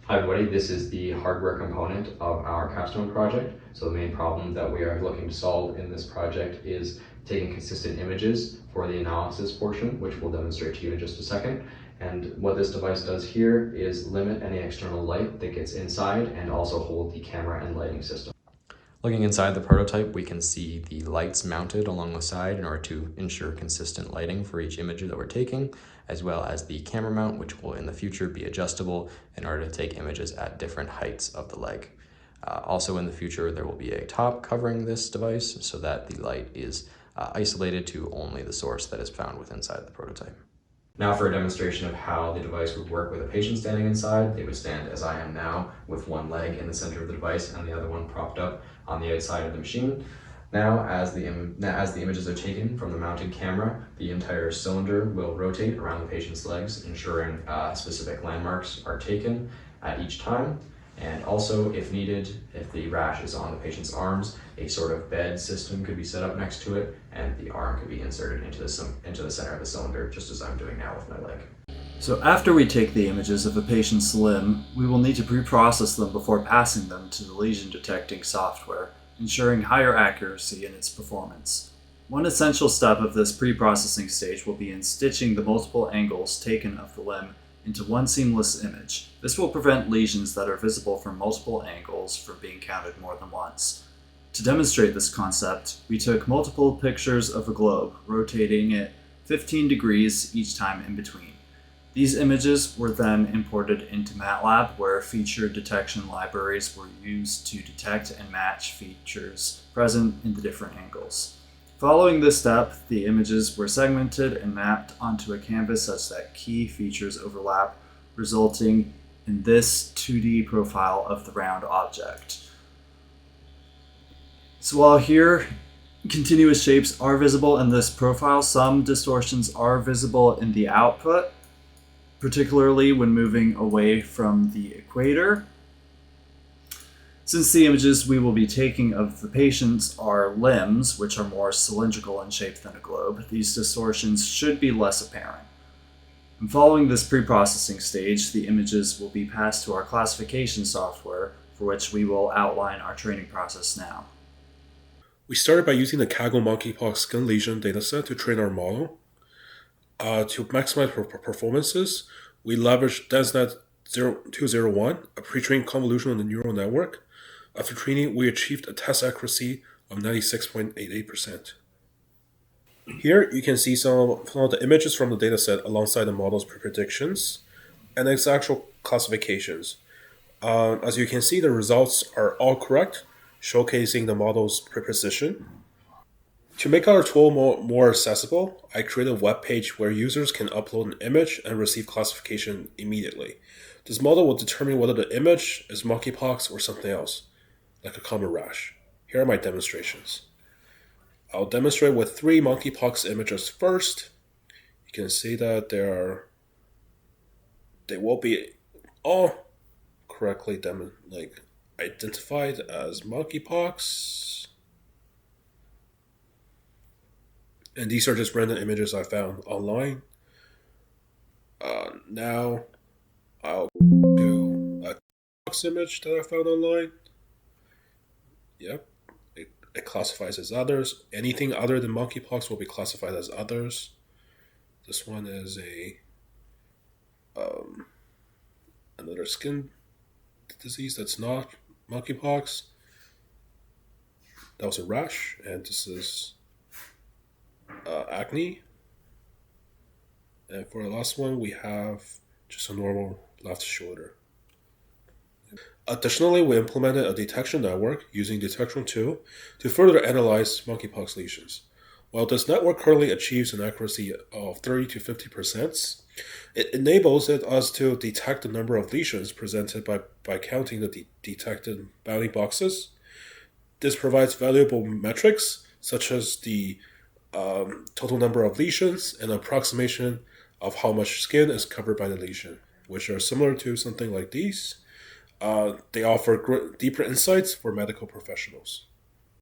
Hi everybody, this is the hardware component of our capstone project. So the main problem that we are looking to solve in this project is taking consistent images for the analysis portion, which we'll demonstrate to you in just a second. And what this device does here is limit any external light that gets inside and also hold the camera and lighting system. Looking inside the prototype, we can see the lights mounted along the side in order to ensure consistent lighting for each image that we're taking, as well as the camera mount, which will in the future be adjustable in order to take images at different heights of the leg. Also in the future, there will be a top covering this device so that the light is isolated to only the source that is found within inside the prototype. Now for a demonstration of how the device would work with a patient standing inside. They would stand as I am now with one leg in the center of the device and the other one propped up on the outside of the machine. Now as the images are taken from the mounted camera, the entire cylinder will rotate around the patient's legs, ensuring specific landmarks are taken at each time. And also, if needed, if the rash is on the patient's arms, a sort of bed system could be set up next to it, and the arm could be inserted into the center of the cylinder, just as I'm doing now with my leg. So after we take the images of a patient's limb, we will need to pre-process them before passing them to the lesion detecting software, ensuring higher accuracy in its performance. One essential step of this pre-processing stage will be in stitching the multiple angles taken of the limb into one seamless image. This will prevent lesions that are visible from multiple angles from being counted more than once. To demonstrate this concept, we took multiple pictures of a globe, rotating it 15 degrees each time in between. These images were then imported into MATLAB, where feature detection libraries were used to detect and match features present in the different angles. Following this step, the images were segmented and mapped onto a canvas such that key features overlap, resulting in this 2D profile of the round object. So while here continuous shapes are visible in this profile, some distortions are visible in the output, particularly when moving away from the equator. Since the images we will be taking of the patients are limbs, which are more cylindrical in shape than a globe, these distortions should be less apparent. And following this pre-processing stage, the images will be passed to our classification software, for which we will outline our training process now. We started by using the Kaggle monkeypox skin lesion dataset to train our model. To maximize performances, we leveraged DensNet 201, a pre-trained convolutional neural network. After training, we achieved a test accuracy of 96.88%. Here, you can see some of the images from the dataset alongside the model's predictions and its actual classifications. As you can see, the results are all correct, showcasing the model's precision. To make our tool more accessible, I created a web page where users can upload an image and receive classification immediately. This model will determine whether the image is monkeypox or something else, like a common rash. Here are my demonstrations. I'll demonstrate with 3 monkeypox images first. You can see that they will be all correctly identified as monkeypox. And these are just random images I found online. Now I'll do a monkeypox image that I found online. Yep, it classifies as others. Anything other than monkeypox will be classified as others. This one is another skin disease that's not monkeypox. That was a rash, and this is acne. And for the last one, we have just a normal left shoulder. Additionally, we implemented a detection network using Detection 2 to further analyze monkeypox lesions. While this network currently achieves an accuracy of 30 to 50%, it enables us to detect the number of lesions presented by counting the detected bounding boxes. This provides valuable metrics such as the total number of lesions and approximation of how much skin is covered by the lesion, which are similar to something like these. They offer deeper insights for medical professionals.